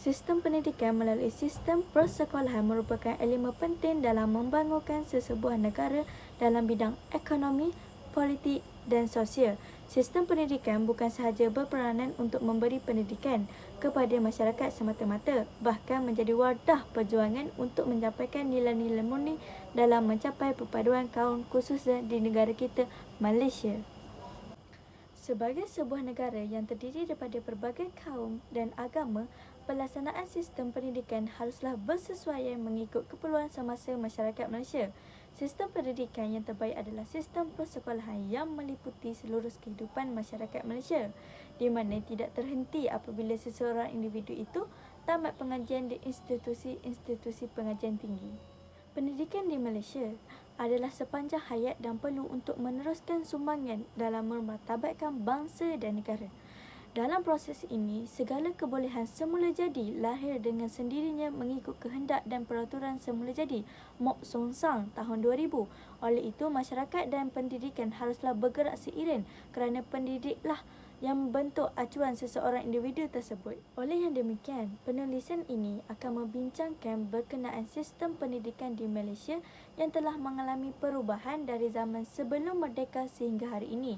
Sistem pendidikan melalui sistem persekolahan merupakan elemen penting dalam membangunkan sesebuah negara dalam bidang ekonomi, politik dan sosial. Sistem pendidikan bukan sahaja berperanan untuk memberi pendidikan kepada masyarakat semata-mata, bahkan menjadi wadah perjuangan untuk menyampaikan nilai-nilai murni dalam mencapai perpaduan kaum khususnya di negara kita, Malaysia. Sebagai sebuah negara yang terdiri daripada pelbagai kaum dan agama, pelaksanaan sistem pendidikan haruslah bersesuaian mengikut keperluan semasa masyarakat Malaysia. Sistem pendidikan yang terbaik adalah sistem persekolahan yang meliputi seluruh kehidupan masyarakat Malaysia, di mana tidak terhenti apabila seseorang individu itu tamat pengajian di institusi-institusi pengajian tinggi. Pendidikan di Malaysia adalah sepanjang hayat dan perlu untuk meneruskan sumbangan dalam memartabatkan bangsa dan negara. Dalam proses ini, segala kebolehan semula jadi lahir dengan sendirinya mengikut kehendak dan peraturan semula jadi Mok Song Sang tahun 2000. Oleh itu, masyarakat dan pendidikan haruslah bergerak seiring kerana pendidiklah yang membentuk acuan seseorang individu tersebut. Oleh yang demikian, penulisan ini akan membincangkan berkenaan sistem pendidikan di Malaysia yang telah mengalami perubahan dari zaman sebelum merdeka sehingga hari ini.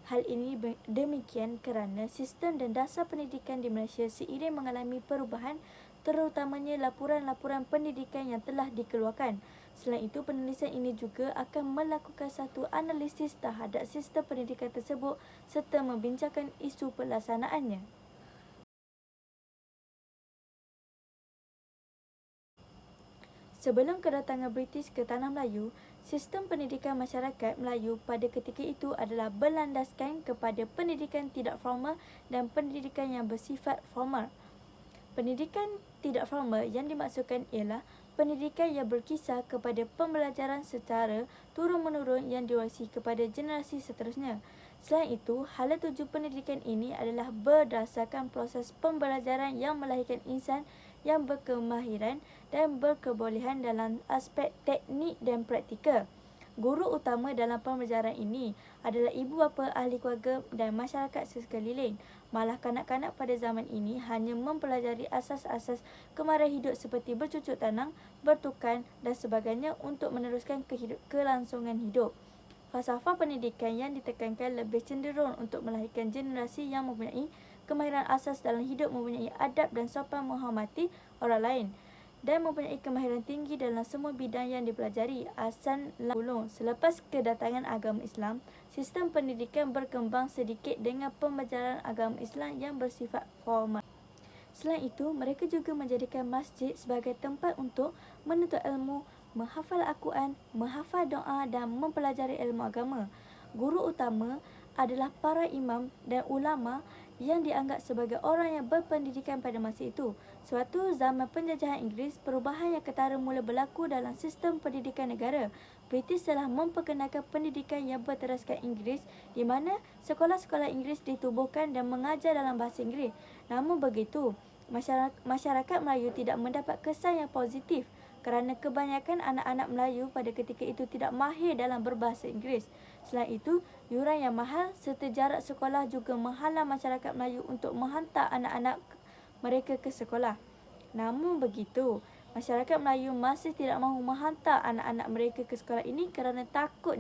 Hal ini demikian kerana sistem dan dasar pendidikan di Malaysia seiring mengalami perubahan, terutamanya laporan-laporan pendidikan yang telah dikeluarkan. Selain itu, penulisan ini juga akan melakukan satu analisis terhadap sistem pendidikan tersebut serta membincangkan isu pelaksanaannya. Sebelum kedatangan British ke Tanah Melayu, sistem pendidikan masyarakat Melayu pada ketika itu adalah berlandaskan kepada pendidikan tidak formal dan pendidikan yang bersifat formal. Pendidikan tidak formal yang dimaksudkan ialah pendidikan yang berkisar kepada pembelajaran secara turun-menurun yang diwarisi kepada generasi seterusnya. Selain itu, hala tuju pendidikan ini adalah berdasarkan proses pembelajaran yang melahirkan insan yang berkemahiran dan berkebolehan dalam aspek teknik dan praktikal. Guru utama dalam pembelajaran ini adalah ibu bapa, ahli keluarga dan masyarakat sekeliling. Malah kanak-kanak pada zaman ini hanya mempelajari asas-asas kemahiran hidup seperti bercucuk tanam, bertukar dan sebagainya untuk meneruskan kelangsungan hidup. Falsafah pendidikan yang ditekankan lebih cenderung untuk melahirkan generasi yang mempunyai kemahiran asas dalam hidup, mempunyai adab dan sopan menghormati orang lain dan mempunyai kemahiran tinggi dalam semua bidang yang dipelajari. Asal ulung, selepas kedatangan agama Islam, sistem pendidikan berkembang sedikit dengan pembelajaran agama Islam yang bersifat formal. Selain itu, mereka juga menjadikan masjid sebagai tempat untuk menuntut ilmu, menghafal Al-Quran, menghafal doa dan mempelajari ilmu agama. Guru utama adalah para imam dan ulama yang dianggap sebagai orang yang berpendidikan pada masa itu. Suatu zaman penjajahan Inggeris, perubahan yang ketara mula berlaku dalam sistem pendidikan negara. British telah memperkenalkan pendidikan yang berteraskan Inggeris, di mana sekolah-sekolah Inggeris ditubuhkan dan mengajar dalam bahasa Inggeris. Namun begitu, masyarakat Melayu tidak mendapat kesan yang positif kerana kebanyakan anak-anak Melayu pada ketika itu tidak mahir dalam berbahasa Inggeris. Selain itu, yuran yang mahal serta jarak sekolah juga menghalang masyarakat Melayu untuk menghantar anak-anak mereka ke sekolah. Namun begitu, masyarakat Melayu masih tidak mahu menghantar anak-anak mereka ke sekolah ini kerana takut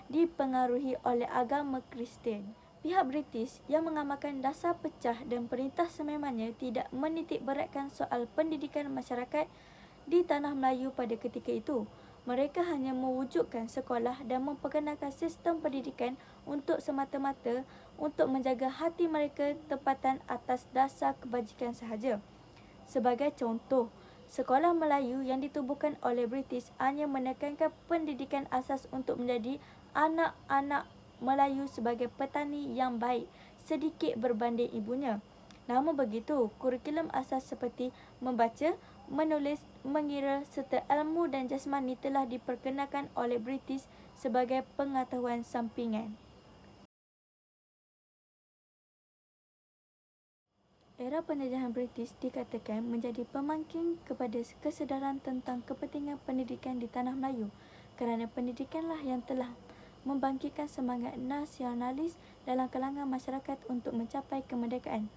dipengaruhi oleh agama Kristian. Pihak British yang mengamalkan dasar pecah dan perintah sememangnya tidak menitik beratkan soal pendidikan masyarakat di Tanah Melayu pada ketika itu. Mereka hanya mewujudkan sekolah dan memperkenalkan sistem pendidikan untuk semata-mata untuk menjaga hati mereka tempatan atas dasar kebajikan sahaja. Sebagai contoh, sekolah Melayu yang ditubuhkan oleh British hanya menekankan pendidikan asas untuk menjadi anak-anak Melayu sebagai petani yang baik, sedikit berbanding ibunya. Namun begitu, kurikulum asas seperti membaca, menulis, mengira serta ilmu dan jasmani telah diperkenalkan oleh British sebagai pengetahuan sampingan. Era penjajahan British dikatakan menjadi pemangkin kepada kesedaran tentang kepentingan pendidikan di Tanah Melayu kerana pendidikanlah yang telah membangkitkan semangat nasionalis dalam kalangan masyarakat untuk mencapai kemerdekaan.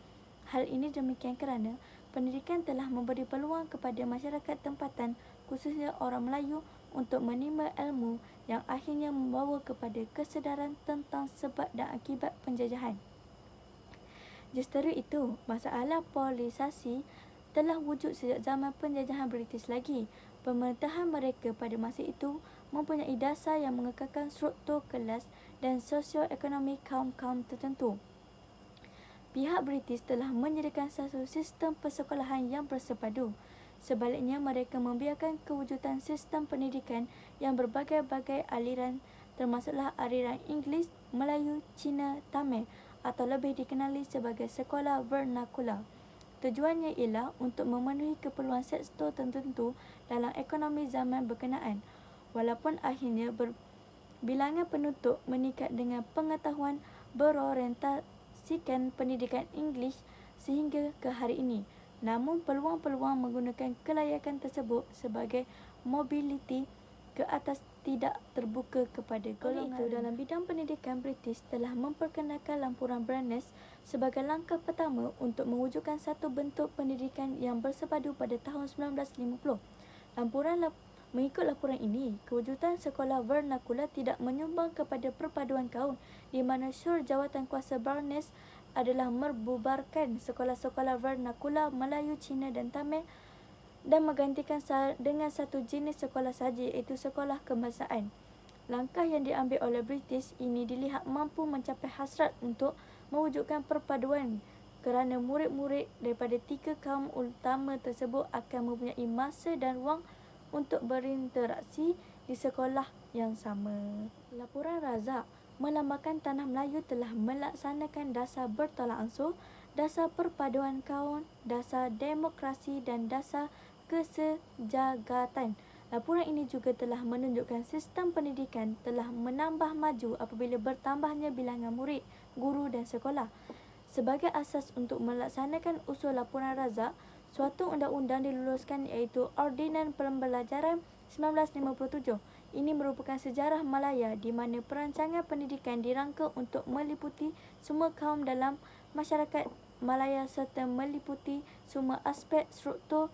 Hal ini demikian kerana pendidikan telah memberi peluang kepada masyarakat tempatan, khususnya orang Melayu, untuk menimba ilmu yang akhirnya membawa kepada kesedaran tentang sebab dan akibat penjajahan. Justru itu, masalah polarisasi telah wujud sejak zaman penjajahan British lagi. Pemerintahan mereka pada masa itu mempunyai dasar yang mengekalkan struktur kelas dan sosioekonomi kaum-kaum tertentu. Pihak British telah menyediakan satu sistem persekolahan yang bersepadu. Sebaliknya, mereka membiarkan kewujudan sistem pendidikan yang berbagai-bagai aliran, termasuklah aliran Inggeris, Melayu, Cina, Tamil, atau lebih dikenali sebagai sekolah vernakular. Tujuannya ialah untuk memenuhi keperluan sektor tertentu dalam ekonomi zaman berkenaan. Walaupun akhirnya bilangan penuntut meningkat dengan pengetahuan berorientasikan pendidikan Inggeris sehingga ke hari ini. Namun peluang-peluang menggunakan kelayakan tersebut sebagai mobiliti ke atas tidak terbuka kepada golongan. Oleh itu, dalam bidang pendidikan, British telah memperkenalkan lampuran Barnes sebagai langkah pertama untuk mewujudkan satu bentuk pendidikan yang bersepadu pada tahun 1950. Mengikut laporan ini, kewujudan sekolah vernakular tidak menyumbang kepada perpaduan kaum, di mana syur jawatan kuasa Barnes adalah membubarkan sekolah-sekolah vernakular Melayu, Cina dan Tamil dan menggantikan dengan satu jenis sekolah sahaja, iaitu sekolah kebangsaan. Langkah yang diambil oleh British ini dilihat mampu mencapai hasrat untuk mewujudkan perpaduan kerana murid-murid daripada tiga kaum utama tersebut akan mempunyai masa dan ruang untuk berinteraksi di sekolah yang sama. Laporan Razak melambangkan tanah Melayu telah melaksanakan dasar bertolak ansur, dasar perpaduan kaum, dasar demokrasi dan dasar kesejagatan. Laporan ini juga telah menunjukkan sistem pendidikan telah menambah maju apabila bertambahnya bilangan murid, guru dan sekolah. Sebagai asas untuk melaksanakan usul laporan Razak, suatu undang-undang diluluskan iaitu Ordinan Pembelajaran 1957. Ini merupakan sejarah Malaya di mana perancangan pendidikan dirangka untuk meliputi semua kaum dalam masyarakat Malaya serta meliputi semua aspek struktur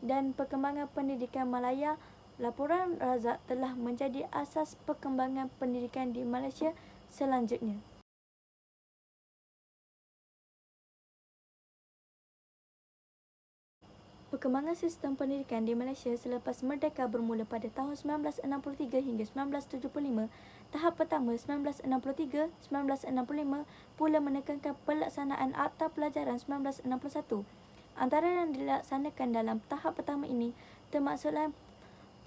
dan perkembangan pendidikan Malaya. Laporan Razak telah menjadi asas perkembangan pendidikan di Malaysia selanjutnya. Perkembangan sistem pendidikan di Malaysia selepas merdeka bermula pada tahun 1963 hingga 1975. Tahap pertama 1963-1965 pula menekankan pelaksanaan Akta Pelajaran 1961. Antara yang dilaksanakan dalam tahap pertama ini termasuklah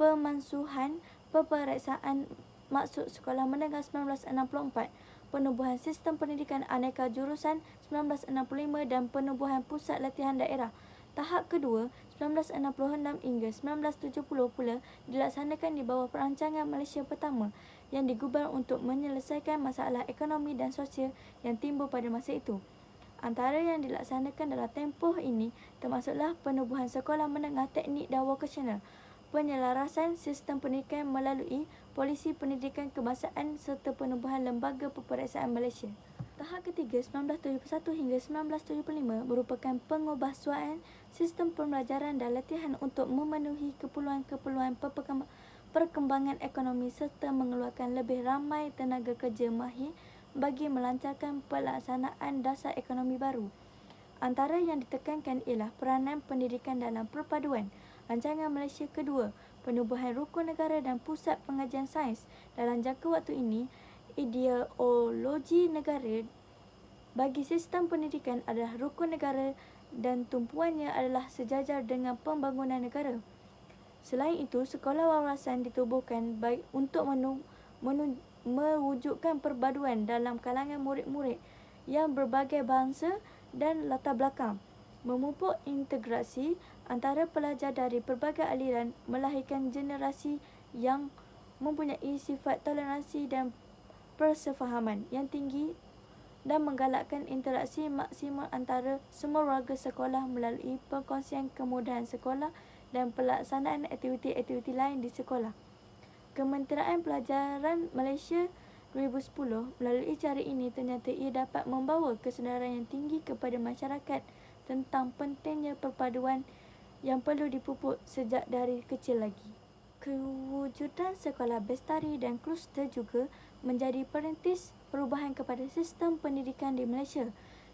pemansuhan peperiksaan maksud sekolah menengah 1964, penubuhan sistem pendidikan aneka jurusan 1965 dan penubuhan pusat latihan daerah. Tahap kedua 1966 hingga 1970 pula dilaksanakan di bawah perancangan Malaysia Pertama yang digubal untuk menyelesaikan masalah ekonomi dan sosial yang timbul pada masa itu. Antara yang dilaksanakan dalam tempoh ini termasuklah penubuhan sekolah menengah teknik dan vokasional, penyelarasan sistem pendidikan melalui polisi pendidikan kebangsaan serta penubuhan lembaga peperiksaan Malaysia. Tahap ketiga 1971 hingga 1975 merupakan pengubahsuaian sistem pembelajaran dan latihan untuk memenuhi keperluan-keperluan perkembangan ekonomi serta mengeluarkan lebih ramai tenaga kerja mahir bagi melancarkan pelaksanaan dasar ekonomi baru. Antara yang ditekankan ialah peranan pendidikan dalam perpaduan. Rancangan Malaysia kedua, penubuhan rukun negara dan pusat pengajian sains. Dalam jangka waktu ini, ideologi negara bagi sistem pendidikan adalah rukun negara dan tumpuannya adalah sejajar dengan pembangunan negara. Selain itu, sekolah wawasan ditubuhkan baik untuk mewujudkan perpaduan dalam kalangan murid-murid yang berbagai bangsa dan latar belakang, memupuk integrasi antara pelajar dari pelbagai aliran, melahirkan generasi yang mempunyai sifat toleransi dan persefahaman yang tinggi dan menggalakkan interaksi maksimal antara semua warga sekolah melalui perkongsian kemudahan sekolah dan pelaksanaan aktiviti-aktiviti lain di sekolah. Kementerian Pelajaran Malaysia 2010 melalui cara ini ternyata ia dapat membawa kesedaran yang tinggi kepada masyarakat tentang pentingnya perpaduan yang perlu dipupuk sejak dari kecil lagi. Kewujudan sekolah bestari dan kluster juga menjadi perintis perubahan kepada sistem pendidikan di Malaysia.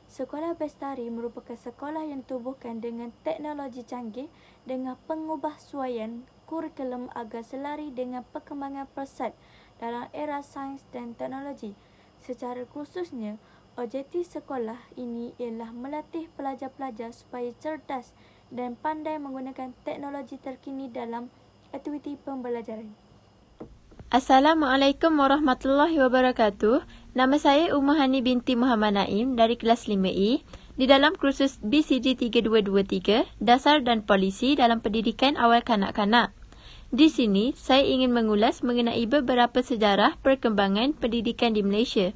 Sekolah bestari merupakan sekolah yang ditubuhkan dengan teknologi canggih dengan pengubahsuaian kurikulum agar selari dengan perkembangan pesat dalam era sains dan teknologi. Secara khususnya, objektif sekolah ini ialah melatih pelajar-pelajar supaya cerdas dan pandai menggunakan teknologi terkini dalam aktiviti pembelajaran. Assalamualaikum warahmatullahi wabarakatuh. Nama saya Umahani binti Muhammad Naim dari kelas 5E di dalam kursus BCG 3223, Dasar dan Polisi dalam Pendidikan Awal Kanak-Kanak. Di sini, saya ingin mengulas mengenai beberapa sejarah perkembangan pendidikan di Malaysia.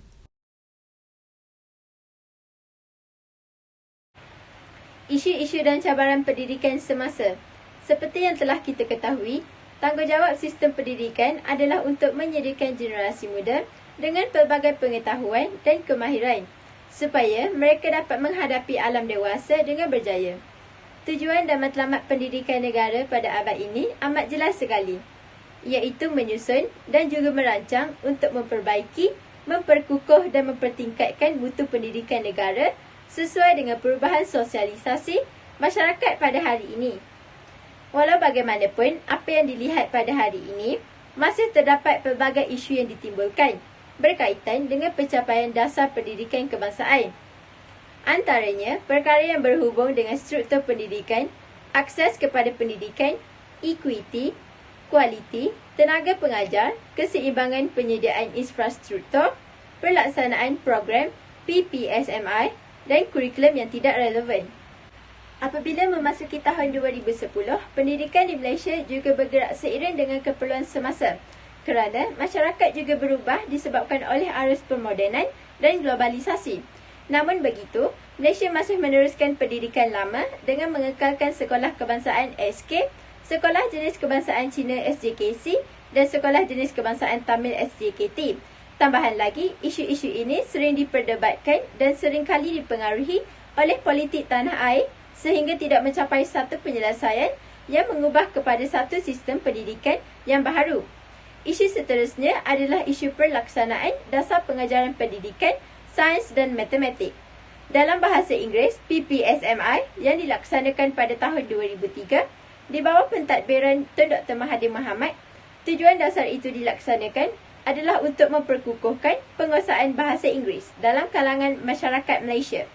Isu-isu dan cabaran pendidikan semasa. Seperti yang telah kita ketahui, tanggungjawab sistem pendidikan adalah untuk menyediakan generasi muda dengan pelbagai pengetahuan dan kemahiran supaya mereka dapat menghadapi alam dewasa dengan berjaya. Tujuan dan matlamat pendidikan negara pada abad ini amat jelas sekali, iaitu menyusun dan juga merancang untuk memperbaiki, memperkukuh dan mempertingkatkan mutu pendidikan negara sesuai dengan perubahan sosialisasi masyarakat pada hari ini. Walau bagaimanapun, apa yang dilihat pada hari ini, masih terdapat pelbagai isu yang ditimbulkan berkaitan dengan pencapaian dasar pendidikan kebangsaan. Antaranya, perkara yang berhubung dengan struktur pendidikan, akses kepada pendidikan, equity, kualiti, tenaga pengajar, keseimbangan penyediaan infrastruktur, pelaksanaan program PPSMI dan kurikulum yang tidak relevan. Apabila memasuki tahun 2010, pendidikan di Malaysia juga bergerak seiring dengan keperluan semasa kerana masyarakat juga berubah disebabkan oleh arus permodenan dan globalisasi. Namun begitu, Malaysia masih meneruskan pendidikan lama dengan mengekalkan Sekolah Kebangsaan SK, Sekolah Jenis Kebangsaan Cina SJKC dan Sekolah Jenis Kebangsaan Tamil SJKT. Tambahan lagi, isu-isu ini sering diperdebatkan dan seringkali dipengaruhi oleh politik tanah air sehingga tidak mencapai satu penyelesaian yang mengubah kepada satu sistem pendidikan yang baharu. Isu seterusnya adalah isu pelaksanaan dasar pengajaran pendidikan, sains dan matematik. Dalam bahasa Inggeris, PPSMI yang dilaksanakan pada tahun 2003 di bawah pentadbiran Tun Dr. Mahathir Mohamad, tujuan dasar itu dilaksanakan adalah untuk memperkukuhkan penguasaan bahasa Inggeris dalam kalangan masyarakat Malaysia.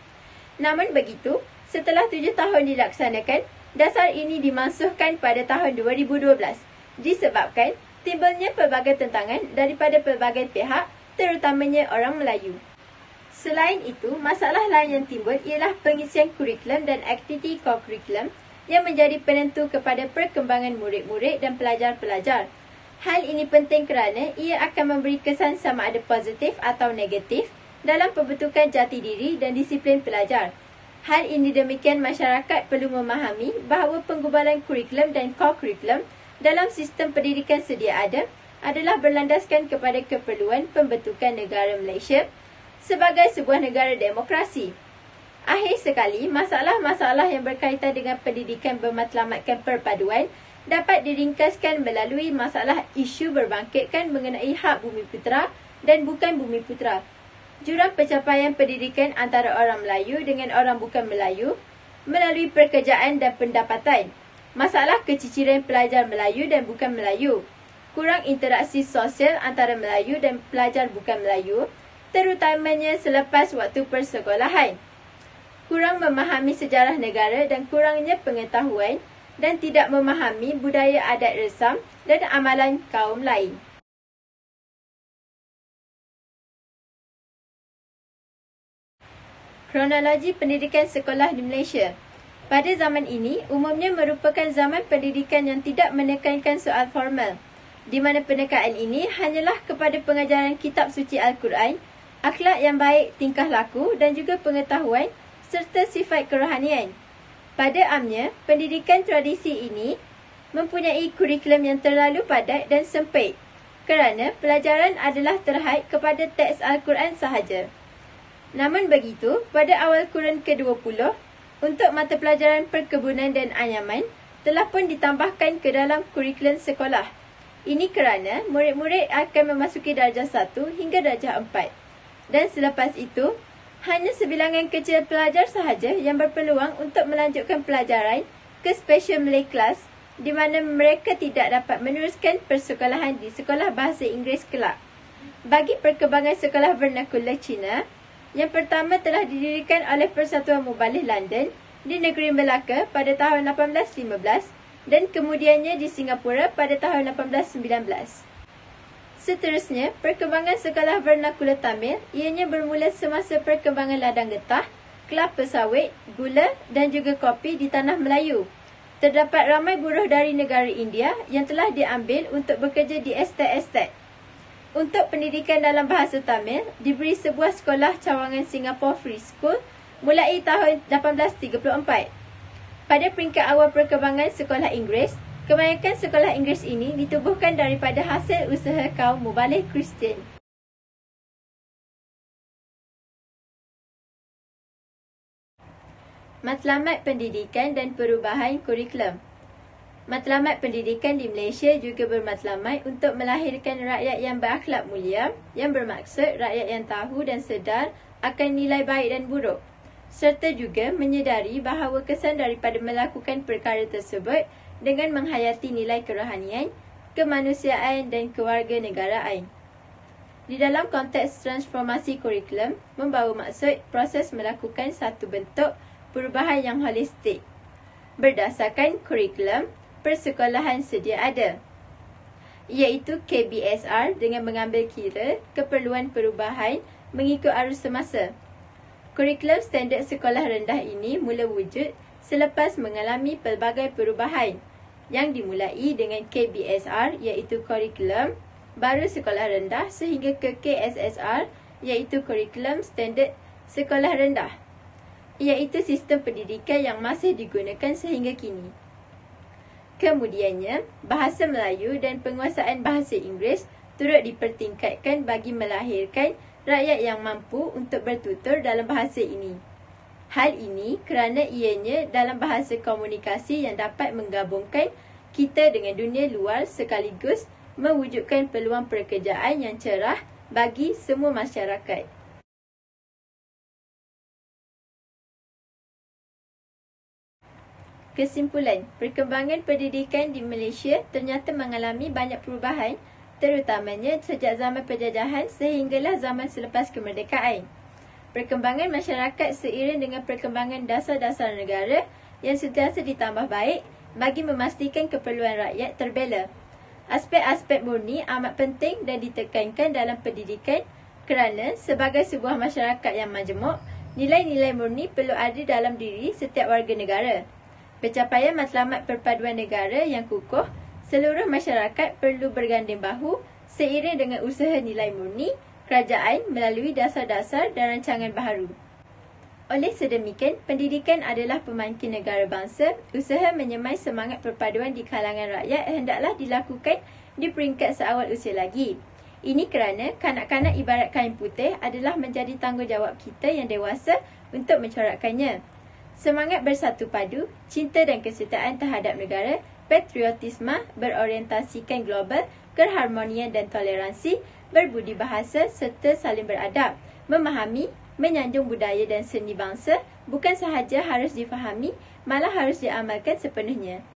Namun begitu, setelah 7 tahun dilaksanakan, dasar ini dimansuhkan pada tahun 2012 disebabkan timbulnya pelbagai tentangan daripada pelbagai pihak, terutamanya orang Melayu. Selain itu, masalah lain yang timbul ialah pengisian kurikulum dan aktiviti co-kurikulum yang menjadi penentu kepada perkembangan murid-murid dan pelajar-pelajar. Hal ini penting kerana ia akan memberi kesan sama ada positif atau negatif dalam pembentukan jati diri dan disiplin pelajar. Hal ini demikian masyarakat perlu memahami bahawa penggubalan kurikulum dan co-kurikulum dalam sistem pendidikan sedia ada adalah berlandaskan kepada keperluan pembentukan negara Malaysia sebagai sebuah negara demokrasi. Akhir sekali, masalah-masalah yang berkaitan dengan pendidikan bermatlamatkan perpaduan dapat diringkaskan melalui masalah isu berbangkitkan mengenai hak bumi putera dan bukan bumi putera, jurang pencapaian pendidikan antara orang Melayu dengan orang bukan Melayu melalui pekerjaan dan pendapatan, masalah keciciran pelajar Melayu dan bukan Melayu, kurang interaksi sosial antara Melayu dan pelajar bukan Melayu, terutamanya selepas waktu persekolahan, kurang memahami sejarah negara dan kurangnya pengetahuan dan tidak memahami budaya adat resam dan amalan kaum lain. Kronologi pendidikan sekolah di Malaysia. Pada zaman ini, umumnya merupakan zaman pendidikan yang tidak menekankan soal formal, di mana penekangan ini hanyalah kepada pengajaran kitab suci Al-Quran, akhlak yang baik, tingkah laku dan juga pengetahuan serta sifat kerohanian. Pada amnya, pendidikan tradisi ini mempunyai kurikulum yang terlalu padat dan sempit kerana pelajaran adalah terhad kepada teks Al-Quran sahaja. Namun begitu, pada awal kurun ke-20, Untuk mata pelajaran perkebunan dan anyaman telah pun ditambahkan ke dalam kurikulum sekolah. Ini kerana murid-murid akan memasuki darjah 1 hingga darjah 4. Dan selepas itu, hanya sebilangan kecil pelajar sahaja yang berpeluang untuk melanjutkan pelajaran ke Special Malay Class di mana mereka tidak dapat meneruskan persekolahan di Sekolah Bahasa Inggeris kelak. Bagi perkembangan sekolah vernakular Cina, yang pertama telah didirikan oleh Persatuan Mubalik London di negeri Melaka pada tahun 1815 dan kemudiannya di Singapura pada tahun 1819. Seterusnya, perkembangan sekolah vernakular Tamil ianya bermula semasa perkembangan ladang getah, kelapa sawit, gula dan juga kopi di tanah Melayu. Terdapat ramai buruh dari negara India yang telah diambil untuk bekerja di estet-estet. Untuk pendidikan dalam bahasa Tamil, diberi sebuah sekolah cawangan Singapore Free School mulai tahun 1834. Pada peringkat awal perkembangan sekolah Inggeris, kebanyakan sekolah Inggeris ini ditubuhkan daripada hasil usaha kaum mubalik Kristian. Matlamat pendidikan dan perubahan kurikulum. Matlamat pendidikan di Malaysia juga bermatlamat untuk melahirkan rakyat yang berakhlak mulia, yang bermaksud rakyat yang tahu dan sedar akan nilai baik dan buruk, serta juga menyedari bahawa kesan daripada melakukan perkara tersebut dengan menghayati nilai kerohanian, kemanusiaan dan kewarganegaraan. Di dalam konteks transformasi kurikulum, membawa maksud proses melakukan satu bentuk perubahan yang holistik berdasarkan kurikulum persekolahan sedia ada, iaitu KBSR dengan mengambil kira keperluan perubahan mengikut arus semasa. Kurikulum standard sekolah rendah ini mula wujud selepas mengalami pelbagai perubahan yang dimulai dengan KBSR iaitu kurikulum baru sekolah rendah sehingga ke KSSR iaitu kurikulum standard sekolah rendah, iaitu sistem pendidikan yang masih digunakan sehingga kini. Kemudiannya, bahasa Melayu dan penguasaan bahasa Inggeris turut dipertingkatkan bagi melahirkan rakyat yang mampu untuk bertutur dalam bahasa ini. Hal ini kerana ianya dalam bahasa komunikasi yang dapat menggabungkan kita dengan dunia luar sekaligus mewujudkan peluang pekerjaan yang cerah bagi semua masyarakat. Kesimpulan, perkembangan pendidikan di Malaysia ternyata mengalami banyak perubahan, terutamanya sejak zaman penjajahan sehinggalah zaman selepas kemerdekaan. Perkembangan masyarakat seiring dengan perkembangan dasar-dasar negara yang sentiasa ditambah baik bagi memastikan keperluan rakyat terbela. Aspek-aspek murni amat penting dan ditekankan dalam pendidikan kerana sebagai sebuah masyarakat yang majmuk, nilai-nilai murni perlu ada dalam diri setiap warga negara. Pencapaian matlamat perpaduan negara yang kukuh, seluruh masyarakat perlu berganding bahu seiring dengan usaha nilai murni kerajaan melalui dasar-dasar dan rancangan baharu. Oleh sedemikian, pendidikan adalah pemangkin negara bangsa. Usaha menyemai semangat perpaduan di kalangan rakyat hendaklah dilakukan di peringkat seawal usia lagi. Ini kerana kanak-kanak ibarat kain putih adalah menjadi tanggungjawab kita yang dewasa untuk mencorakkannya. Semangat bersatu padu, cinta dan kesetaraan terhadap negara, patriotisme, berorientasikan global, keharmonian dan toleransi, berbudi bahasa serta saling beradab, memahami, menyanjung budaya dan seni bangsa bukan sahaja harus difahami, malah harus diamalkan sepenuhnya.